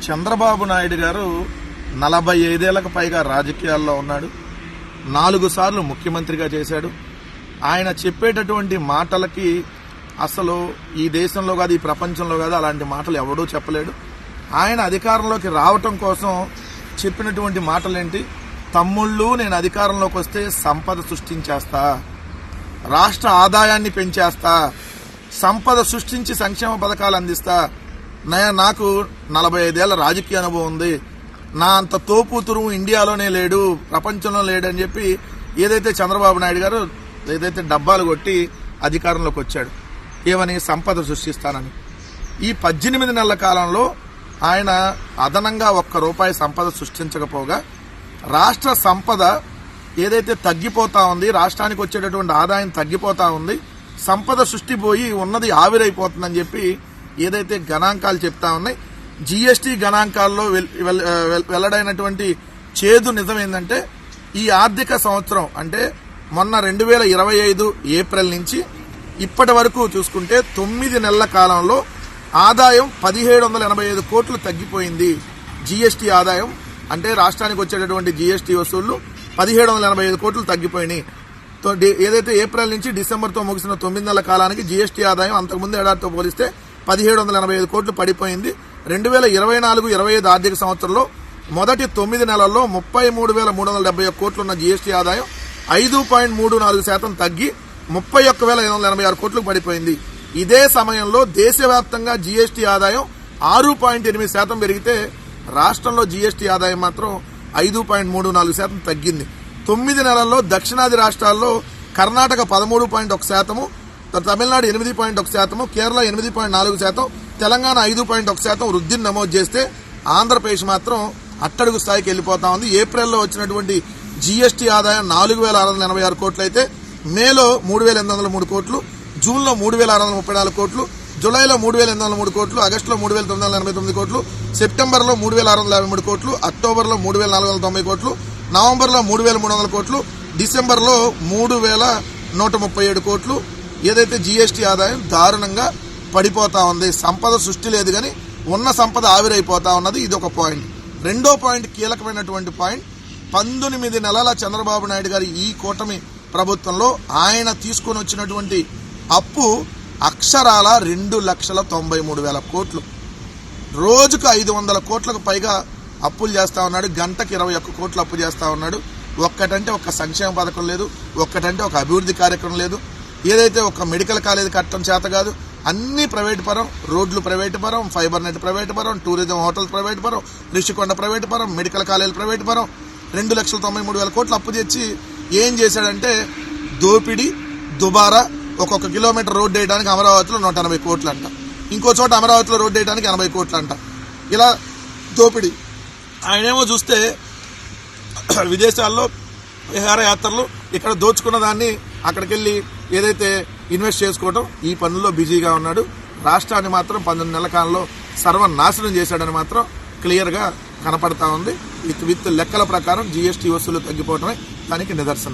చంద్రబాబు నాయుడు గారు 45 ఏళ్లకు పైగా రాజకీయాల్లో ఉన్నాడు. 4 సార్లు ముఖ్యమంత్రిగా చేశాడు. ఆయన చెప్పేటటువంటి మాటలకి అసలు ఈ దేశంలో కాదు, ఈ ప్రపంచంలో కాదు, అలాంటి మాటలు ఎవడూ చెప్పలేడు. ఆయన అధికారంలోకి రావటం కోసం చెప్పినటువంటి మాటలేంటి? తమ్ముళ్ళు, నేను అధికారంలోకి వస్తే సంపద సృష్టించేస్తా, రాష్ట్ర ఆదాయాన్ని పెంచేస్తా, సంపద సృష్టించి సంక్షేమ పథకాలు అందిస్తా, నాకు 45 ఏళ్ల రాజకీయ అనుభవం ఉంది, నా అంత తోపుతురు ఇండియాలోనే లేడు, ప్రపంచంలో లేడు అని చెప్పి ఏదైతే చంద్రబాబు నాయుడు గారు ఏదైతే డబ్బాలు కొట్టి అధికారంలోకి వచ్చాడు, ఏమని సంపద సృష్టిస్తానని. ఈ 18 నెలల కాలంలో ఆయన అదనంగా ₹1 సంపద సృష్టించకపోగా రాష్ట్ర సంపద ఏదైతే తగ్గిపోతా ఉంది, రాష్ట్రానికి వచ్చేటటువంటి ఆదాయం తగ్గిపోతా ఉంది, సంపద సృష్టి పోయి ఉన్నది ఆవిరైపోతుందని చెప్పి ఏదైతే గణాంకాలు చెప్తా ఉన్నాయి. జీఎస్టీ గణాంకాల్లో వెల్లడైనటువంటి చేదు నిజం ఏంటంటే, ఈ ఆర్థిక సంవత్సరం అంటే మొన్న 2025 ఏప్రిల్ నుంచి ఇప్పటి వరకు చూసుకుంటే 9 నెలల కాలంలో ఆదాయం 1785 కోట్లు తగ్గిపోయింది. జీఎస్టీ ఆదాయం అంటే రాష్ట్రానికి వచ్చేటటువంటి జీఎస్టీ వసూళ్లు 1785 కోట్లు తగ్గిపోయినాయి. ఏదైతే ఏప్రిల్ నుంచి డిసెంబర్తో ముగిసిన 9 నెలల కాలానికి జీఎస్టీ ఆదాయం అంతకుముందు ఏడాదితో పోలిస్తే 1785 కోట్లు పడిపోయింది. 2024-25 ఆర్థిక సంవత్సరంలో మొదటి 9 నెలల్లో 33,371 కోట్లున్న జీఎస్టీ ఆదాయం 5.34% తగ్గి 31,586 కోట్లకు పడిపోయింది. ఇదే సమయంలో దేశవ్యాప్తంగా జీఎస్టీ ఆదాయం 6.8% పెరిగితే రాష్ట్రంలో జీఎస్టీ ఆదాయం మాత్రం 5.34% తగ్గింది. 9 నెలల్లో దక్షిణాది రాష్ట్రాల్లో కర్ణాటక 13.1%, తమిళనాడు 8.1%, కేరళ 8.4%, తెలంగాణ 5.1% వృద్ధిని నమోదు చేస్తే ఆంధ్రప్రదేశ్ మాత్రం అట్టడుగు స్థాయికి వెళ్లిపోతా ఉంది. ఏప్రిల్లో వచ్చినటువంటి జీఎస్టీ ఆదాయం 4,686 కోట్లు అయితే మేలో 3,803 కోట్లు, జూన్లో 3,634 కోట్లు, జూలైలో 3,803 కోట్లు, ఆగస్టులో 3,989 కోట్లు, సెప్టెంబర్లో 3,653 కోట్లు, అక్టోబర్లో 3,490 కోట్లు, నవంబర్లో 3,300 కోట్లు, డిసెంబర్లో 3,137 కోట్లు. ఏదైతే జీఎస్టీ ఆదాయం దారుణంగా పడిపోతా ఉంది. సంపద సృష్టి లేదు కానీ ఉన్న సంపద ఆవిరైపోతా ఉన్నది. ఇది ఒక పాయింట్. రెండో పాయింట్, కీలకమైనటువంటి పాయింట్, 19 నెలల చంద్రబాబు నాయుడు గారి ఈ కూటమి ప్రభుత్వంలో ఆయన తీసుకొని వచ్చినటువంటి అప్పు అక్షరాల 2,93,000 కోట్లు. రోజుకు 500 కోట్లకు పైగా అప్పులు చేస్తా ఉన్నాడు. గంటకు 21 కోట్లు అప్పు చేస్తా ఉన్నాడు. ఒక్కటంటే ఒక సంక్షేమ పథకం లేదు, ఒక్కటంటే ఒక అభివృద్ధి కార్యక్రమం లేదు. ఏదైతే ఒక మెడికల్ కాలేజీ కట్టడం చేత కాదు, అన్ని ప్రైవేటు పరం, రోడ్లు ప్రైవేటు పరం, ఫైబర్ నెట్ ప్రైవేటు పరం, టూరిజం హోటల్స్ ప్రైవేటు పరం, రిషికొండ ప్రైవేటు పరం, మెడికల్ కాలేజీలు ప్రైవేటు పరం. 2,93,000 కోట్లు అప్పు తెచ్చి ఏం చేశాడంటే దోపిడీ, దుబారా. ఒక్కొక్క కిలోమీటర్ రోడ్డు వేయడానికి అమరావతిలో 180 కోట్లు అంట, ఇంకో చోట అమరావతిలో రోడ్డు వేయడానికి 80 కోట్లు అంట. ఇలా దోపిడీ. ఆయనేమో చూస్తే విదేశాల్లో విహారయాత్రలు, ఇక్కడ దోచుకున్న దాన్ని అక్కడికి వెళ్ళి ఏదైతే ఇన్వెస్ట్ చేసుకోవడం, ఈ పనుల్లో బిజీగా ఉన్నాడు. రాష్ట్రాన్ని మాత్రం 19 నెలల కాలంలో సర్వనాశనం చేశాడని మాత్రం క్లియర్గా కనపడతా ఉంది. విత్ లెక్కల ప్రకారం జీఎస్టీ వసూలు తగ్గిపోవడమే దానికి నిదర్శనం.